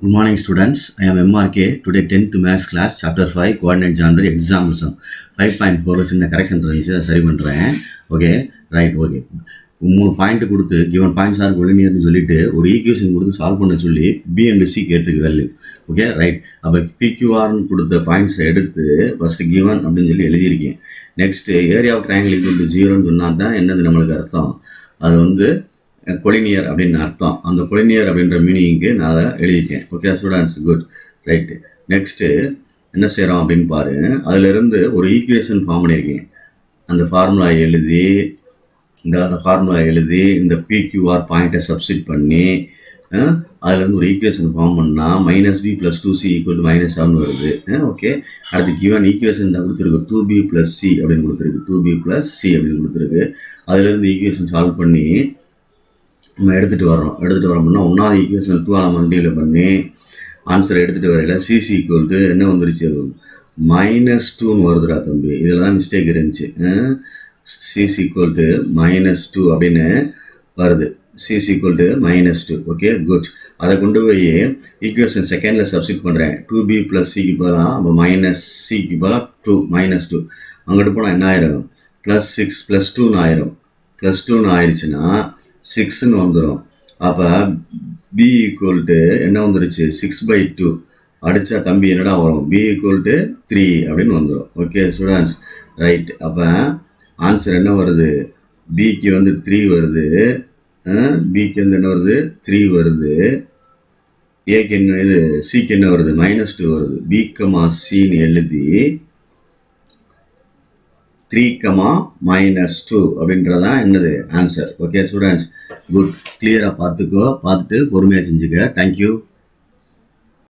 Good morning, students. I am MRK. Today, 10th Maths class, Chapter 5, Coordinate Geometry, Example Sum. 5.4 சின்ன correction இருந்துச்சு, அதை சரி பண்ணுறேன். Okay, right, okay. 3 point கொடுத்து given points R கொலினியர்னு சொல்லிட்டு ஒரு ஈக்குவேஷன் கொடுத்து சால்வ் பண்ண சொல்லி பி அண்ட் சி கேட்டிருக்கு வேல்யூ. Okay, right. அப்போ பிக்யூஆர்னு கொடுத்த பாயிண்ட்ஸை எடுத்து ஃபஸ்ட்டு கிவன் அப்படின்னு சொல்லி எழுதியிருக்கேன். Next area of triangle equal to 0ன்னு சொன்னால் தான் என்னது நம்மளுக்கு அர்த்தம், அது வந்து கொலினியர் அப்படின்னு அர்த்தம். அந்த கொலினியர் அப்படின்ற மீனிங்க்கு நான் அதை எழுதிட்டேன். Okay students, good, right. Next என்ன செய்கிறோம் அப்படின்னு பாரு, அதிலிருந்து ஒரு ஈக்குவேஷன் ஃபார்ம் பண்ணியிருக்கேன். அந்த ஃபார்முலா எழுதி இந்த பிக்யூஆர் பாயிண்ட்டை சப்ஸ்டிட் பண்ணி அதுலேருந்து ஒரு ஈக்குவேஷன் ஃபார்ம் பண்ணால் -b + 2c = -7 வருது. ஓகே, அடுத்து கிவன் ஈக்குவேஷன் தான் கொடுத்துருக்கு, 2b + c அப்படின்னு கொடுத்துருக்கு, 2b + c அப்படின்னு கொடுத்துருக்கு. அதுலேருந்து ஈக்குவேஷன் சால்வ் பண்ணி நம்ம எடுத்துகிட்டு வரோம்னா ஒன்றாவது ஈக்குவேஷன் 2 மல்டிப்ளை பண்ணி ஆன்சரை எடுத்துகிட்டு வரையில சிசி ஈக்குவல் என்ன வந்துருச்சு, -2ன்னு வருதுடா தம்பி. இதில் தான் மிஸ்டேக் இருந்துச்சு. சிசி ஈக்குவல் -2 அப்படின்னு வருது. CC equal -2. Okay, good. அதை கொண்டு போய் ஈக்குவேஷன் செகண்டில் சப்ஸ்டிட் பண்ணுறேன். 2b + cக்கு பதிலாக அப்போ -cக்கு பதிலாக 2 -2 அங்கிட்டு போனால் என்ன ஆயிரும், +6 + 2ன்னு ஆயிரும். +2ன்னு ஆயிடுச்சுன்னா 6ன்னு வந்துடும். அப்போ b = என்ன வந்துருச்சு, 6/2 அடித்தா தம்பி என்னடா வரும், b = 3 அப்படின்னு வந்துடும். Okay students, right. அப்போ ஆன்சர் என்ன வருது, பிக்கு 3 வருது, பிக்கு என்ன வருது, 3 வருது. ஏக்கு என்ன, இது சிக்கு என்ன வருது, -2 வருது. b, cன்னு எழுதி 3, -2 அப்படின்றதான் என்னது ஆன்சர். Okay students, good. கிளியராக பார்த்துட்டு பொறுமையாக செஞ்சுக்க. தேங்க்யூ.